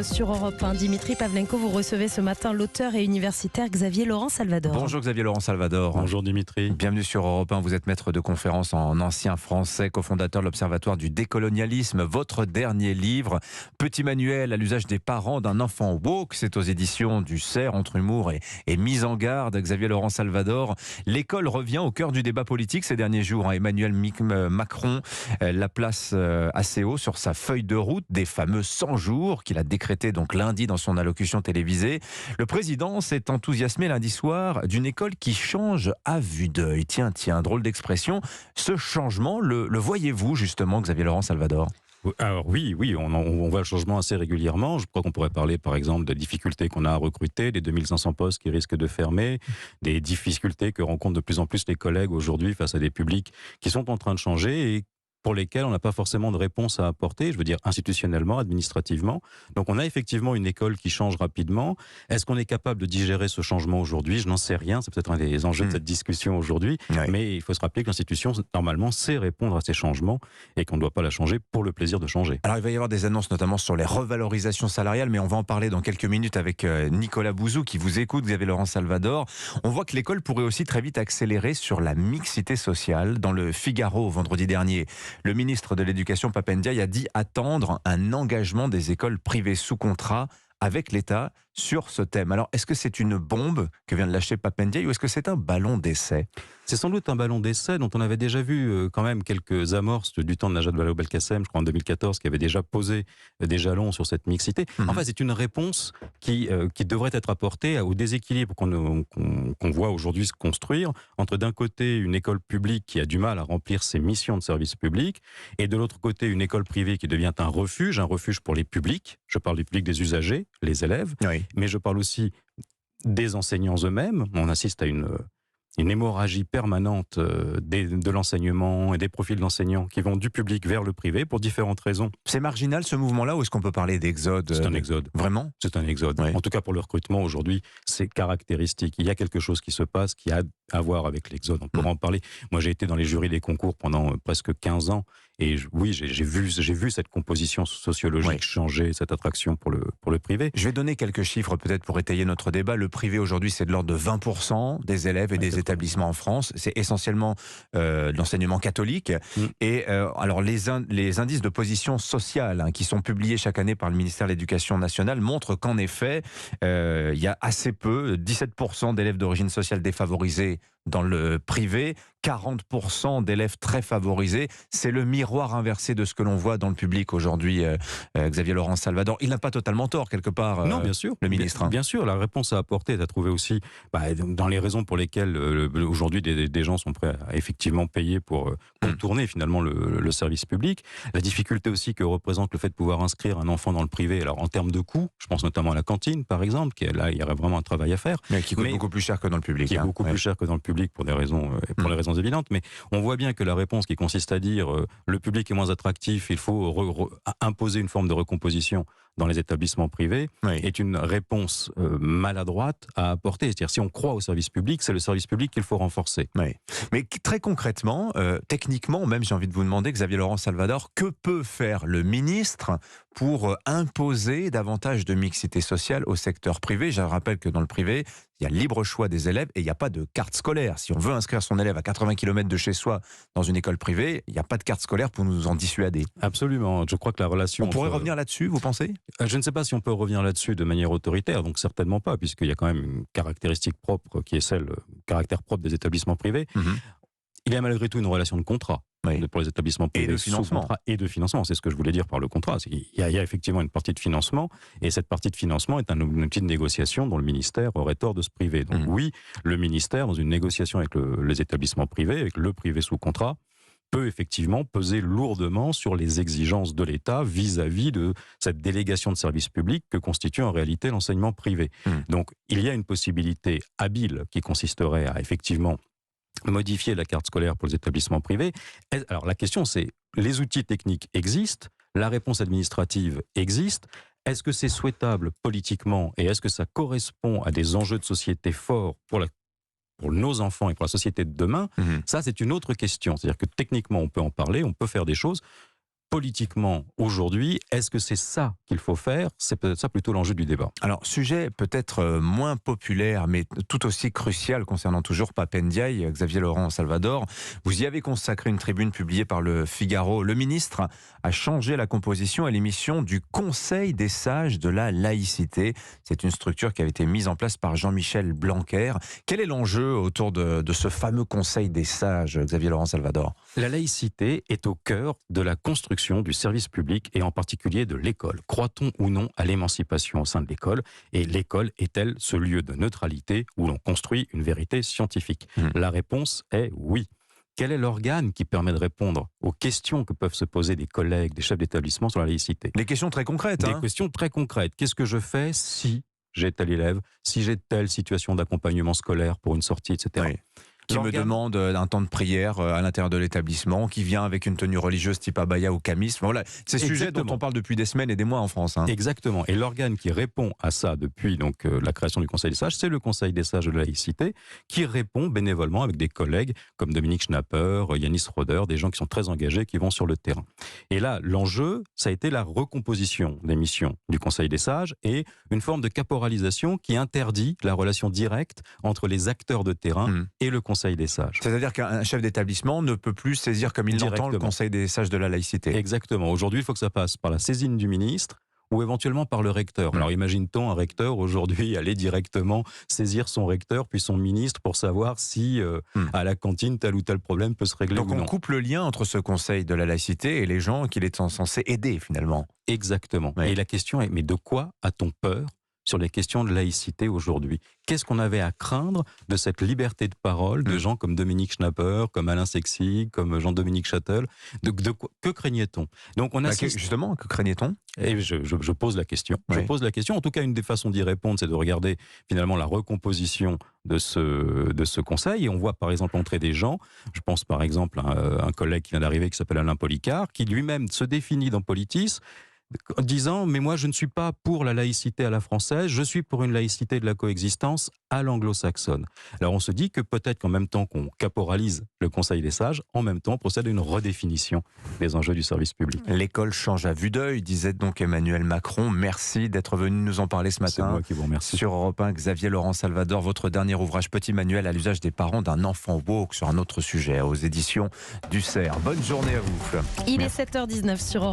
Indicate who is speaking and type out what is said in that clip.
Speaker 1: Sur Europe 1, Dimitri Pavlenko, vous recevez ce matin l'auteur et universitaire Xavier Laurent Salvador.
Speaker 2: Bonjour Xavier Laurent Salvador.
Speaker 3: Bonjour Dimitri.
Speaker 2: Bienvenue sur Europe 1. Vous êtes maître de conférence en ancien français, cofondateur de l'Observatoire du décolonialisme. Votre dernier livre, Petit manuel à l'usage des parents d'un enfant woke, c'est aux éditions du Cerf, entre humour et mise en garde. Xavier Laurent Salvador, l'école revient au cœur du débat politique ces derniers jours. Emmanuel Macron la place assez haut sur sa feuille de route des fameux 100 jours qu'il a décrété donc lundi dans son allocution télévisée. Le président s'est enthousiasmé lundi soir d'une école qui change à vue d'œil. Tiens, drôle d'expression. Ce changement, le voyez-vous justement, Xavier Laurent Salvador ?
Speaker 3: Alors oui, on voit le changement assez régulièrement. Je crois qu'on pourrait parler par exemple des difficultés qu'on a à recruter, des 2500 postes qui risquent de fermer, des difficultés que rencontrent de plus en plus les collègues aujourd'hui face à des publics qui sont en train de changer et pour lesquels on n'a pas forcément de réponse à apporter, je veux dire institutionnellement, administrativement. Donc on a effectivement une école qui change rapidement. Est-ce qu'on est capable de digérer ce changement aujourd'hui ? Je n'en sais rien, c'est peut-être un des enjeux de cette discussion aujourd'hui, mais il faut se rappeler que l'institution, normalement, sait répondre à ces changements et qu'on ne doit pas la changer pour le plaisir de changer.
Speaker 2: Alors il va y avoir des annonces notamment sur les revalorisations salariales, mais on va en parler dans quelques minutes avec Nicolas Bouzou qui vous écoute, Xavier Laurent Salvador. On voit que l'école pourrait aussi très vite accélérer sur la mixité sociale. Dans le Figaro, vendredi dernier, le ministre de l'Éducation, Pap Ndiaye, a dit attendre un engagement des écoles privées sous contrat avec l'État sur ce thème. Alors, est-ce que c'est une bombe que vient de lâcher Pap Ndiaye ou est-ce que c'est un ballon d'essai ?
Speaker 3: C'est sans doute un ballon d'essai dont on avait déjà vu quand même quelques amorces du temps de Najat Vallaud-Belkacem, je crois en 2014, qui avait déjà posé des jalons sur cette mixité. En fait, c'est une réponse qui devrait être apportée au déséquilibre qu'on voit aujourd'hui se construire entre d'un côté une école publique qui a du mal à remplir ses missions de service public et de l'autre côté une école privée qui devient un refuge pour les publics. Je parle du public des usagers, les élèves, mais je parle aussi des enseignants eux-mêmes. On assiste à une hémorragie permanente de l'enseignement et des profils d'enseignants qui vont du public vers le privé pour différentes raisons.
Speaker 2: C'est marginal ce mouvement-là ou est-ce qu'on peut parler d'exode ?
Speaker 3: C'est un exode.
Speaker 2: Vraiment ?
Speaker 3: C'est un exode. En tout cas pour le recrutement aujourd'hui, c'est caractéristique. Il y a quelque chose qui se passe qui a à voir avec l'exode. On pourra en parler. Moi j'ai été dans les jurys des concours pendant presque 15 ans et j'ai vu cette composition sociologique changer, cette attraction pour le privé.
Speaker 2: Je vais donner quelques chiffres peut-être pour étayer notre débat. Le privé aujourd'hui c'est de l'ordre de 20% des élèves et des établissements en France. C'est essentiellement de l'enseignement catholique. Et alors les indices de position sociale qui sont publiés chaque année par le ministère de l'Éducation nationale montrent qu'en effet, il y a assez peu, 17% d'élèves d'origine sociale défavorisée dans le privé, 40% d'élèves très favorisés. C'est le miroir inversé de ce que l'on voit dans le public aujourd'hui, Xavier Laurent Salvador. Il n'a pas totalement tort, quelque part,
Speaker 3: non, bien sûr,
Speaker 2: le ministre.
Speaker 3: Bien sûr, la réponse à apporter est à trouver aussi dans les raisons pour lesquelles aujourd'hui des gens sont prêts à effectivement payer pour contourner finalement le service public. La difficulté aussi que représente le fait de pouvoir inscrire un enfant dans le privé. Alors en termes de coûts, je pense notamment à la cantine par exemple, là il y aurait vraiment un travail à faire.
Speaker 2: Mais qui coûte beaucoup plus cher que dans le public.
Speaker 3: Qui est beaucoup plus cher que dans le public pour des raisons, les raisons évidentes. Mais on voit bien que la réponse qui consiste à dire le public est moins attractif, il faut imposer une forme de recomposition dans les établissements privés, est une réponse maladroite à apporter. C'est-à-dire, si on croit au service public, c'est le service public qu'il faut renforcer.
Speaker 2: Mais très concrètement, techniquement, même j'ai envie de vous demander, Xavier Laurent Salvador, que peut faire le ministre pour imposer davantage de mixité sociale au secteur privé ? Je rappelle que dans le privé, il y a libre choix des élèves et il n'y a pas de carte scolaire. Si on veut inscrire son élève à 80 km de chez soi dans une école privée, il n'y a pas de carte scolaire pour nous en dissuader.
Speaker 3: Absolument. Je crois que la relation...
Speaker 2: On pourrait revenir là-dessus, vous pensez ?
Speaker 3: Je ne sais pas si on peut revenir là-dessus de manière autoritaire, donc certainement pas, puisqu'il y a quand même une caractéristique propre qui est caractère propre des établissements privés. Il y a malgré tout une relation de contrat. Pour les établissements privés,
Speaker 2: et de financement.
Speaker 3: Et de financement, c'est ce que je voulais dire par le contrat. Il y a effectivement une partie de financement, et cette partie de financement est un outil de négociation dont le ministère aurait tort de se priver. Donc oui, le ministère, dans une négociation avec les établissements privés, avec le privé sous contrat, peut effectivement peser lourdement sur les exigences de l'État vis-à-vis de cette délégation de service public que constitue en réalité l'enseignement privé. Donc il y a une possibilité habile qui consisterait à effectivement modifier la carte scolaire pour les établissements privés. Alors la question c'est, les outils techniques existent, la réponse administrative existe, est-ce que c'est souhaitable politiquement et est-ce que ça correspond à des enjeux de société forts pour nos enfants et pour la société de demain? Ça c'est une autre question, c'est-à-dire que techniquement on peut en parler, on peut faire des choses. politiquement, aujourd'hui, est-ce que c'est ça qu'il faut faire? C'est peut-être ça plutôt l'enjeu du débat.
Speaker 2: Alors, sujet peut-être moins populaire, mais tout aussi crucial concernant toujours Pape Ndiaye, Xavier Laurent Salvador. Vous y avez consacré une tribune publiée par le Figaro. Le ministre a changé la composition et l'émission du Conseil des sages de la laïcité. C'est une structure qui avait été mise en place par Jean-Michel Blanquer. Quel est l'enjeu autour de ce fameux Conseil des sages, Xavier Laurent Salvador?
Speaker 3: La laïcité est au cœur de la construction du service public et en particulier de l'école. Croit-on ou non à l'émancipation au sein de l'école? Et l'école est-elle ce lieu de neutralité où l'on construit une vérité scientifique? La réponse est oui. Quel est l'organe qui permet de répondre aux questions que peuvent se poser des collègues, des chefs d'établissement sur la laïcité?
Speaker 2: Des questions très concrètes.
Speaker 3: Des questions très concrètes. Qu'est-ce que je fais si j'ai tel élève, si j'ai telle situation d'accompagnement scolaire pour une sortie, etc.
Speaker 2: Oui. Qui me demande un temps de prière à l'intérieur de l'établissement, qui vient avec une tenue religieuse type abaya ou camis. Voilà, ces sujets dont on parle depuis des semaines et des mois en France.
Speaker 3: Exactement. Et l'organe qui répond à ça depuis donc la création du Conseil des sages, c'est le Conseil des sages de la laïcité, qui répond bénévolement avec des collègues comme Dominique Schnapper, Yanis Roder, des gens qui sont très engagés, qui vont sur le terrain. Et là, l'enjeu, ça a été la recomposition des missions du Conseil des sages et une forme de caporalisation qui interdit la relation directe entre les acteurs de terrain et le Conseil des sages.
Speaker 2: C'est-à-dire qu'un chef d'établissement ne peut plus saisir comme il l'entend le Conseil des sages de la laïcité.
Speaker 3: Exactement. Aujourd'hui, il faut que ça passe par la saisine du ministre ou éventuellement par le recteur. Alors imagine-t-on un recteur aujourd'hui aller directement saisir son recteur puis son ministre pour savoir si à la cantine tel ou tel problème peut se régler ou non.
Speaker 2: Donc on coupe le lien entre ce Conseil de la laïcité et les gens qu'il est censé aider finalement.
Speaker 3: Exactement. Ouais. Et la question est, mais de quoi a-t-on peur sur les questions de laïcité aujourd'hui? Qu'est-ce qu'on avait à craindre de cette liberté de parole de gens comme Dominique Schnapper, comme Alain Sexy, comme Jean-Dominique Chattel? Que craignait-on? Donc on assiste...
Speaker 2: Justement, que craignait-on?
Speaker 3: Et je pose la question. Oui. Je pose la question. En tout cas, une des façons d'y répondre, c'est de regarder finalement la recomposition de ce conseil. Et on voit par exemple entrer des gens. Je pense par exemple à un collègue qui vient d'arriver qui s'appelle Alain Policard, qui lui-même se définit dans Politis disant « mais moi je ne suis pas pour la laïcité à la française, je suis pour une laïcité de la coexistence à l'anglo-saxonne ». Alors on se dit que peut-être qu'en même temps qu'on caporalise le Conseil des sages, en même temps on procède à une redéfinition des enjeux du service public.
Speaker 2: L'école change à vue d'œil, disait donc Emmanuel Macron. Merci d'être venu nous en parler ce matin.
Speaker 3: C'est moi qui vous remercie.
Speaker 2: Sur Europe 1, Xavier Laurent Salvador, votre dernier ouvrage Petit manuel à l'usage des parents d'un enfant woke sur un autre sujet aux éditions du CERF. Bonne journée à vous.
Speaker 1: Il est 7h19 sur Europe 1.